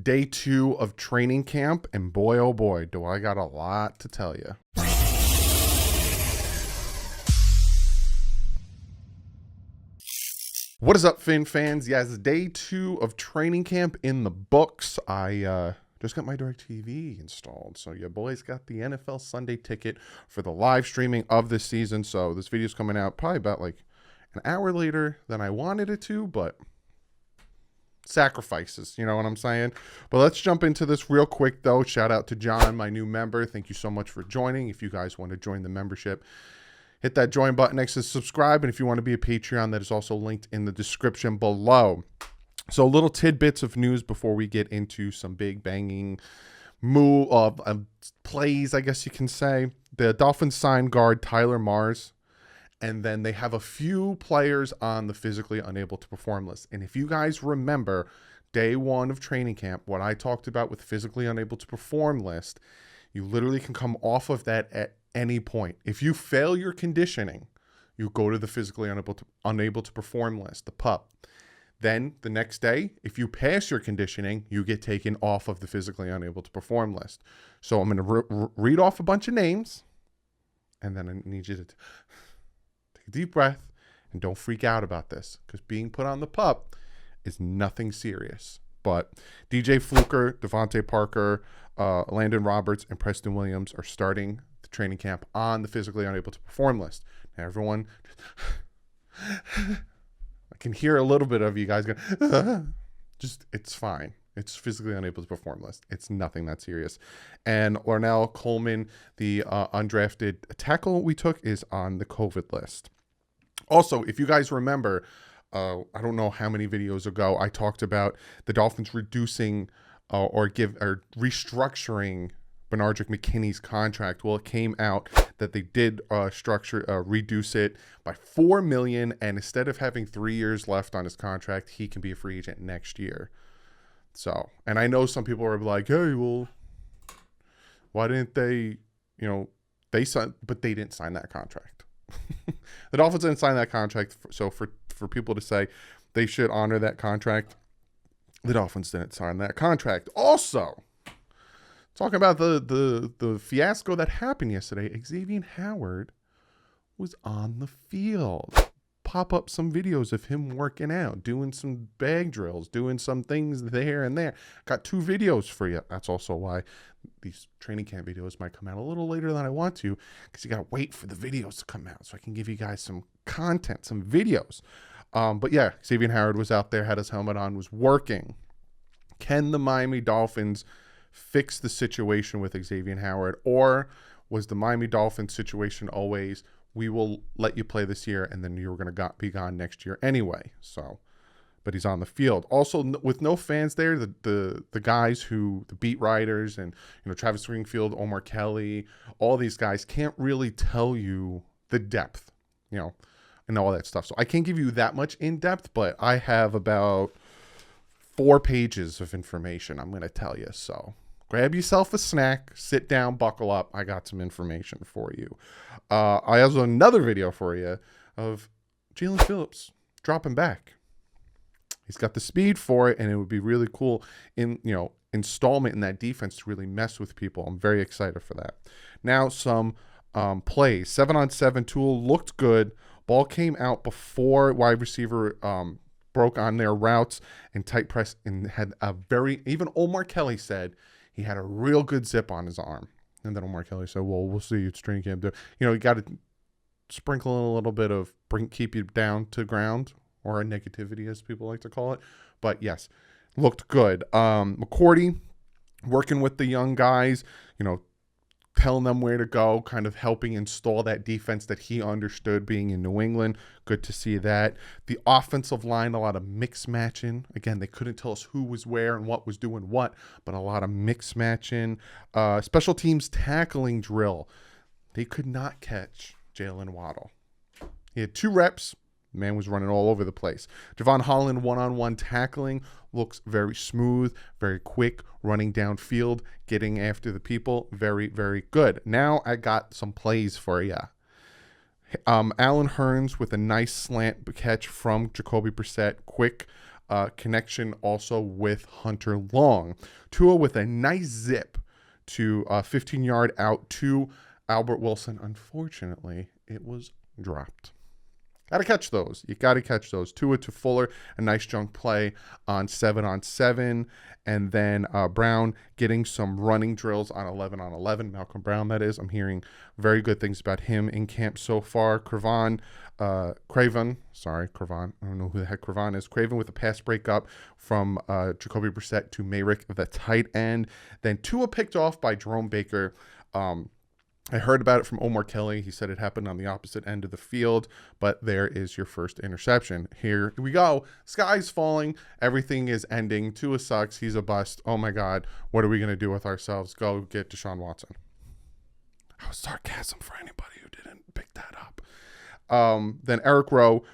Day 2 of training camp, and boy, oh boy, do I got a lot to tell you. What is up, Finn fans? Yes, day 2 of training camp in the books. I just got my DirecTV installed, so your boys got the NFL Sunday ticket for the live streaming of this season. So this video's coming out probably about like an hour later than I wanted it to, but sacrifices, you know what I'm saying? But let's jump into this real quick though. Shout out to John, my new member. Thank you so much for joining. If you guys want to join the membership, hit that join button next to subscribe. And if you want to be a Patreon, that is also linked in the description below. So little tidbits of news before we get into some big banging move of plays, I guess you can say. The Dolphins signed guard Tyler Mars, and then they have a few players on the physically unable to perform list. And if you guys remember day 1 of training camp, what I talked about with physically unable to perform list, you literally can come off of that at any point. If you fail your conditioning, you go to the physically unable to perform list, the PUP. Then the next day, if you pass your conditioning, you get taken off of the physically unable to perform list. So I'm going to read off a bunch of names, and then I need you to take a deep breath and don't freak out about this, because being put on the PUP is nothing serious. But DJ Fluker, Devontae Parker, Landon Roberts, and Preston Williams are starting the training camp on the physically unable to perform list. Now everyone, I can hear a little bit of you guys going, just, it's fine. It's physically unable to perform list. It's nothing that serious. And Ornell Coleman, the undrafted tackle we took, is on the COVID list. Also, if you guys remember, I don't know how many videos ago I talked about the Dolphins reducing or restructuring Benardrick McKinney's contract. Well, it came out that they did reduce it by $4 million, and instead of having 3 years left on his contract, he can be a free agent next year. So, and I know some people are like, hey, well, why didn't they, they signed, but they didn't sign that contract. The Dolphins didn't sign that contract. So for people to say they should honor that contract, the Dolphins didn't sign that contract. Also, talking about the fiasco that happened yesterday, Xavier Howard was on the field. Pop up some videos of him working out, doing some bag drills, doing some things there and there. Got 2 videos for you. That's also why these training camp videos might come out a little later than I want to, because you got to wait for the videos to come out so I can give you guys some content, some videos. But yeah, Xavier Howard was out there, had his helmet on, was working. Can the Miami Dolphins fix the situation with Xavier Howard, or was the Miami Dolphins situation always, we will let you play this year and then you're going to be gone next year anyway? So, but he's on the field. Also, with no fans there, the guys the beat writers and, Travis Springfield, Omar Kelly, all these guys can't really tell you the depth, and all that stuff. So I can't give you that much in depth, but I have about 4 pages of information I'm going to tell you. So grab yourself a snack, sit down, buckle up. I got some information for you. I also have another video for you of Jalen Phillips dropping back. He's got the speed for it, and it would be really cool in, installment in that defense to really mess with people. I'm very excited for that. Now some plays. 7-on-7 tool looked good. Ball came out before wide receiver broke on their routes and tight press, and had even Omar Kelly said he had a real good zip on his arm. And then Omar Kelly said, well, we'll see. It's training camp. You got to sprinkle in a little bit of keep you down to ground, or a negativity, as people like to call it. But yes, looked good. McCourty working with the young guys, telling them where to go, kind of helping install that defense that he understood being in New England. Good to see that. The offensive line, a lot of mix matching. Again, they couldn't tell us who was where and what was doing what, but a lot of mix matching. Special teams tackling drill. They could not catch Jalen Waddle. He had 2 reps. Man was running all over the place. Javon Holland one-on-one tackling looks very smooth, very quick, running downfield, getting after the people. Very, very good. Now I got some plays for you. Allen Hurns with a nice slant catch from Jacoby Brissett. Quick connection also with Hunter Long. Tua with a nice zip to 15-yard out to Albert Wilson. Unfortunately, it was dropped. Got to catch those. You got to catch those. Tua to Fuller, a nice junk play on 7-on-7. And then Brown getting some running drills on 11-on-11. Malcolm Brown, that is. I'm hearing very good things about him in camp so far. Craven. I don't know who the heck Craven is. Craven with a pass breakup from Jacoby Brissett to Mayrick, the tight end. Then Tua picked off by Jerome Baker. I heard about it from Omar Kelly. He said it happened on the opposite end of the field, but there is your first interception. Here we go. Sky's falling. Everything is ending. Tua sucks. He's a bust. Oh my God. What are we going to do with ourselves? Go get Deshaun Watson. That was sarcasm for anybody who didn't pick that up. Then Eric Rowe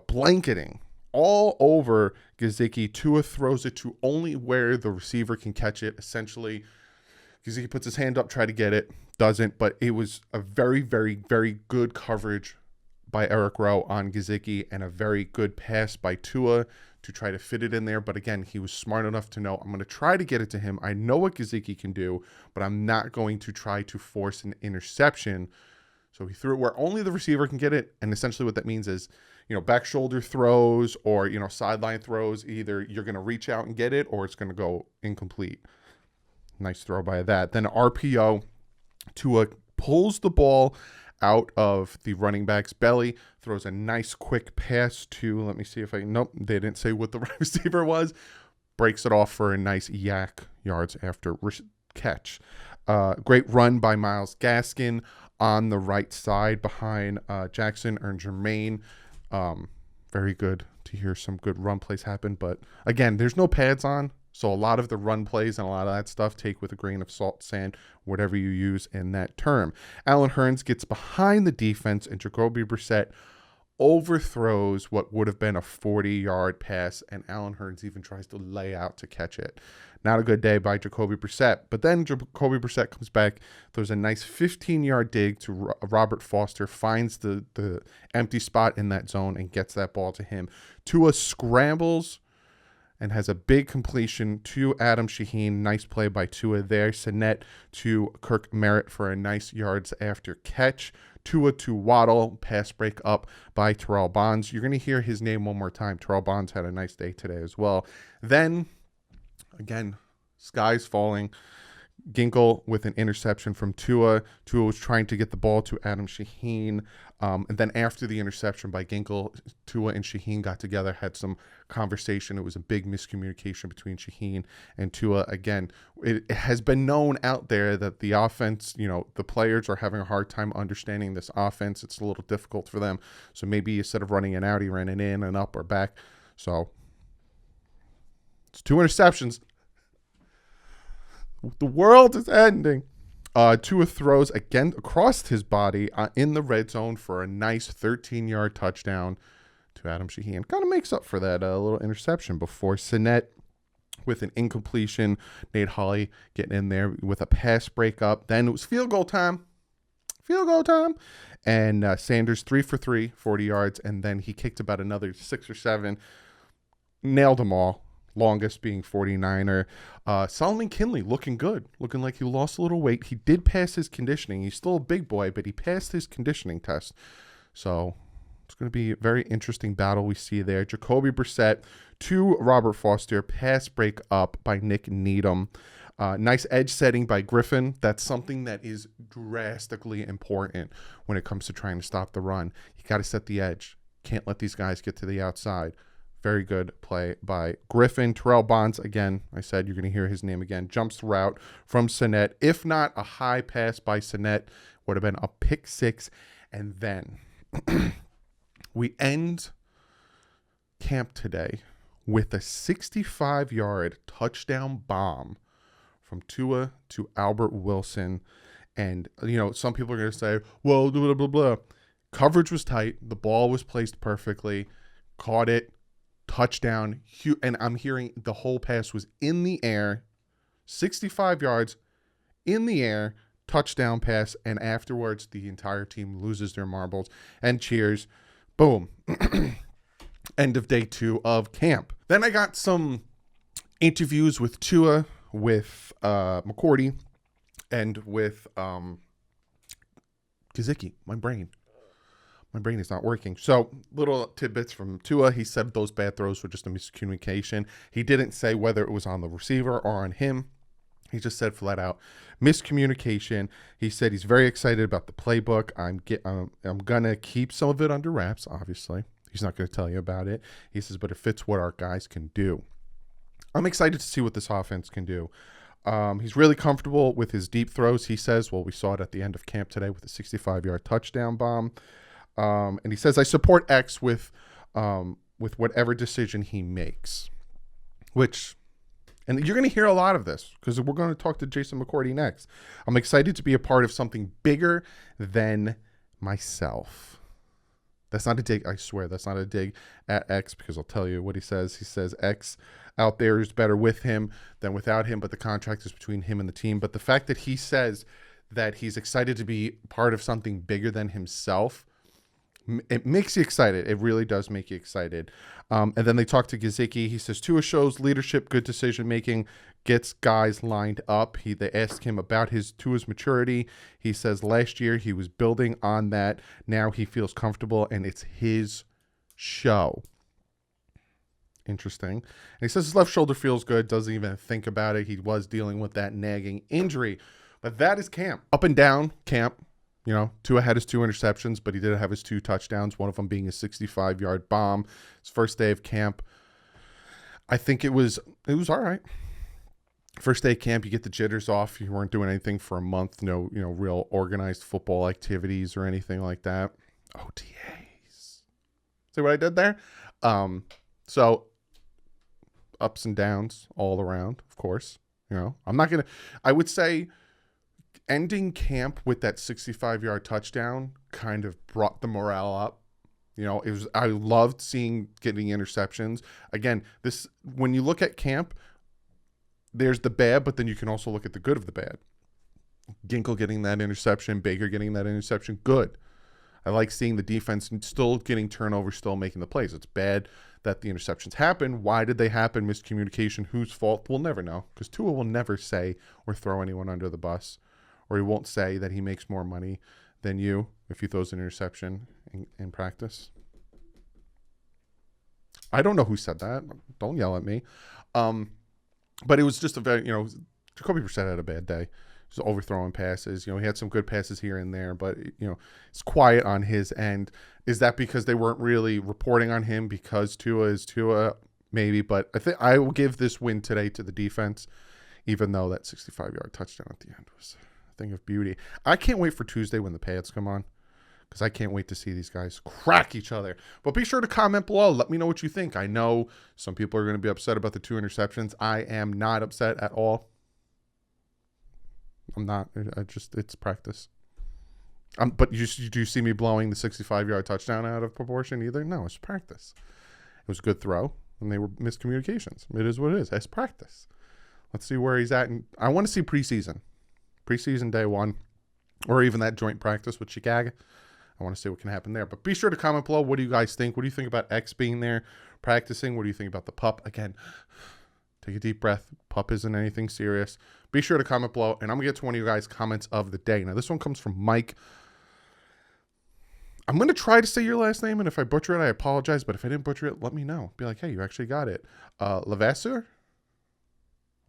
blanketing all over Gesicki. Tua throws it to only where the receiver can catch it. Essentially, Gesicki puts his hand up, try to get it. Doesn't, but it was a very, very, very good coverage by Eric Rowe on Gesicki and a very good pass by Tua to try to fit it in there. But again, he was smart enough to know, I'm going to try to get it to him. I know what Gesicki can do, but I'm not going to try to force an interception. So he threw it where only the receiver can get it. And essentially what that means is, back shoulder throws or, sideline throws, either you're going to reach out and get it or it's going to go incomplete. Nice throw by that. Then RPO. Tua pulls the ball out of the running back's belly, throws a nice quick pass to, let me see if nope, they didn't say what the receiver was, breaks it off for a nice yak yards after catch. Great run by Myles Gaskin on the right side behind Jackson and Jermaine. Very good to hear some good run plays happen, but again, there's no pads on. So a lot of the run plays and a lot of that stuff, take with a grain of salt, sand, whatever you use in that term. Allen Hurns gets behind the defense and Jacoby Brissett overthrows what would have been a 40-yard pass, and Allen Hurns even tries to lay out to catch it. Not a good day by Jacoby Brissett. But then Jacoby Brissett comes back, throws a nice 15-yard dig to Robert Foster, finds the empty spot in that zone and gets that ball to him. Tua scrambles and has a big completion to Adam Shaheen. Nice play by Tua there. Sinet to Kirk Merritt for a nice yards after catch. Tua to Waddle. Pass break up by Terrell Bonds. You're going to hear his name one more time. Terrell Bonds had a nice day today as well. Then, again, sky's falling. Ginkle with an interception from Tua. Tua was trying to get the ball to Adam Shaheen. And then after the interception by Ginkle, Tua and Shaheen got together, had some conversation. It was a big miscommunication between Shaheen and Tua. Again, it has been known out there that the offense, the players are having a hard time understanding this offense. It's a little difficult for them. So maybe instead of running an out, he ran it in and up or back. So it's 2 interceptions. The world is ending. Tua throws again across his body in the red zone for a nice 13-yard touchdown to Adam Shaheen. Kind of makes up for that little interception before. Sinet with an incompletion. Nate Holley getting in there with a pass breakup. Then it was field goal time. And Sanders 3 for 3, 40 yards. And then he kicked about another 6 or 7. Nailed them all. Longest being 49er. Solomon Kinley looking good. Looking like he lost a little weight. He did pass his conditioning. He's still a big boy, but he passed his conditioning test. So it's going to be a very interesting battle we see there. Jacoby Brissett to Robert Foster. Pass break up by Nick Needham. Nice edge setting by Griffin. That's something that is drastically important when it comes to trying to stop the run. You got to set the edge. Can't let these guys get to the outside. Very good play by Griffin. Terrell Bonds, again, I said you're going to hear his name again, jumps the route from Sinet. If not a high pass by Sinet, would have been a pick 6. And then we end camp today with a 65-yard touchdown bomb from Tua to Albert Wilson. And, some people are going to say, well, blah, blah, blah. Coverage was tight. The ball was placed perfectly. Caught it. Touchdown, and I'm hearing the whole pass was in the air, 65 yards in the air, touchdown pass, and afterwards the entire team loses their marbles and cheers. Boom. End of day 2 of camp. Then I got some interviews with Tua, with McCourty, and with Gesicki. My brain is not working. So little tidbits from Tua. He said those bad throws were just a miscommunication. He didn't say whether it was on the receiver or on him. He just said flat out miscommunication. He said he's very excited about the playbook. I'm gonna keep some of it under wraps. Obviously, he's not gonna tell you about it. He says, but it fits what our guys can do. I'm excited to see what this offense can do. He's really comfortable with his deep throws. He says, well, we saw it at the end of camp today with a 65-yard touchdown bomb. And he says, I support X with whatever decision he makes, and you're going to hear a lot of this because we're going to talk to Jason McCourty next. I'm excited to be a part of something bigger than myself. That's not a dig. I swear that's not a dig at X, because I'll tell you what he says. He says X out there is better with him than without him, but the contract is between him and the team. But the fact that he says that he's excited to be part of something bigger than himself, it makes you excited. It really does make you excited. And then they talk to Gesicki. He says Tua shows leadership, good decision making, gets guys lined up. They asked him about Tua's maturity. He says last year he was building on that. Now he feels comfortable and it's his show. Interesting. And he says his left shoulder feels good. Doesn't even think about it. He was dealing with that nagging injury. But that is camp. Up and down camp. You know, Tua had his 2 interceptions, but he did have his 2 touchdowns, one of them being a 65-yard bomb. His first day of camp, I think it was all right. First day of camp, you get the jitters off. You weren't doing anything for a month. No, real organized football activities or anything like that. OTAs. See what I did there? So ups and downs all around, of course. I would say ending camp with that 65-yard touchdown kind of brought the morale up. I loved getting interceptions. Again, when you look at camp, there's the bad, but then you can also look at the good of the bad. Ginkle getting that interception, Baker getting that interception, good. I like seeing the defense still getting turnovers, still making the plays. It's bad that the interceptions happen. Why did they happen? Miscommunication. Whose fault? We'll never know, because Tua will never say or throw anyone under the bus. Or he won't say that he makes more money than you if he throws an interception in practice. I don't know who said that. Don't yell at me. But it was just a very, Jacoby Brissett had a bad day. Just overthrowing passes. He had some good passes here and there, but, it's quiet on his end. Is that because they weren't really reporting on him because Tua is Tua? Maybe, but I think I will give this win today to the defense, even though that 65-yard touchdown at the end was thing of beauty. I can't wait for Tuesday when the pads come on, because I can't wait to see these guys crack each other. But be sure to comment below. Let me know what you think. I know some people are going to be upset about the 2 interceptions. I am not upset at all. I'm not. It's practice. But do you see me blowing the 65-yard touchdown out of proportion either? No, it's practice. It was a good throw, and they were miscommunications. It is what it is. It's practice. Let's see where he's at. And I want to see preseason day 1, or even that joint practice with Chicago. I want to see what can happen there. But be sure to comment below. What do you guys think? What do you think about X being there practicing? What do you think about the pup? Again, take a deep breath. Pup isn't anything serious. Be sure to comment below, and I'm going to get to one of you guys' comments of the day. Now, this one comes from Mike. I'm going to try to say your last name, and if I butcher it, I apologize. But if I didn't butcher it, let me know. Be like, hey, you actually got it. Levasseur?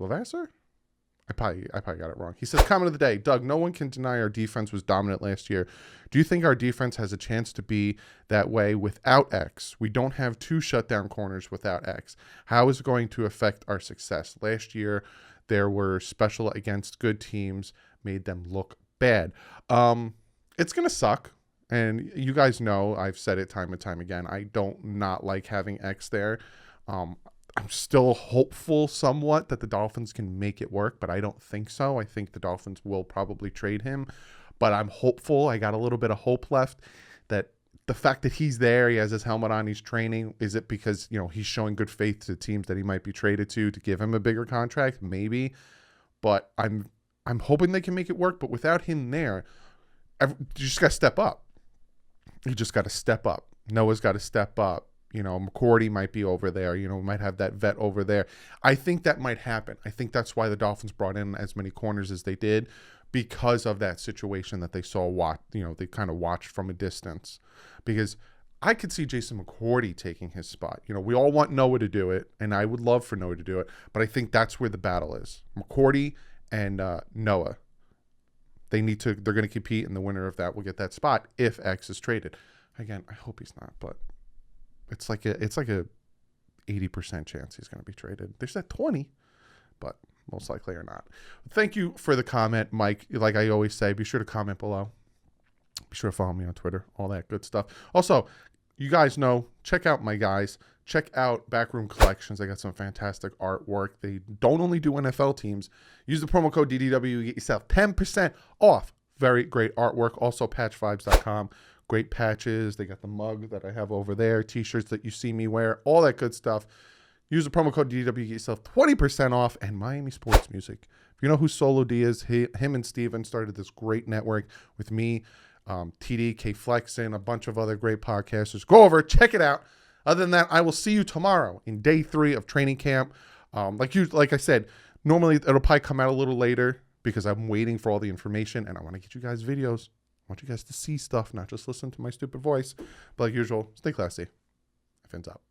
I probably got it wrong. He says, comment of the day. Doug, no one can deny our defense was dominant last year. Do you think our defense has a chance to be that way without X? We don't have 2 shutdown corners without X. How is it going to affect our success? Last year, there were special against good teams, made them look bad. It's going to suck. And you guys know, I've said it time and time again, I don't not like having X there. I'm still hopeful somewhat that the Dolphins can make it work, but I don't think so. I think the Dolphins will probably trade him, but I'm hopeful. I got a little bit of hope left that the fact that he's there, he has his helmet on, he's training. Is it because, he's showing good faith to teams that he might be traded to give him a bigger contract? Maybe, but I'm hoping they can make it work. But without him there, you just got to step up. You just got to step up. Noah's got to step up. McCourty might be over there. We might have that vet over there. I think that might happen. I think that's why the Dolphins brought in as many corners as they did, because of that situation that they saw. They kind of watched from a distance, because I could see Jason McCourty taking his spot. We all want Noah to do it, and I would love for Noah to do it, but I think that's where the battle is. McCourty and Noah. They're going to compete, and the winner of that will get that spot if X is traded. Again, I hope he's not, but it's like a 80% chance he's going to be traded. They said 20, but most likely or not. Thank you for the comment, Mike. Like I always say, be sure to comment below. Be sure to follow me on Twitter, all that good stuff. Also, you guys know, check out my guys. Check out Backroom Collections. They got some fantastic artwork. They don't only do NFL teams. Use the promo code DDW. Get yourself 10% off. Very great artwork. Also, patchvibes.com. Great patches. They got the mug that I have over there. T-shirts that you see me wear. All that good stuff. Use the promo code DDW. Get yourself 20% off. And Miami Sports Music. If you know who Solo D is, him and Steven started this great network with me, TD, K Flexin, a bunch of other great podcasters. Go over, check it out. Other than that, I will see you tomorrow in day 3 of training camp. Like I said, normally it'll probably come out a little later because I'm waiting for all the information and I want to get you guys videos. I want you guys to see stuff, not just listen to my stupid voice. But like usual, stay classy. Fins up.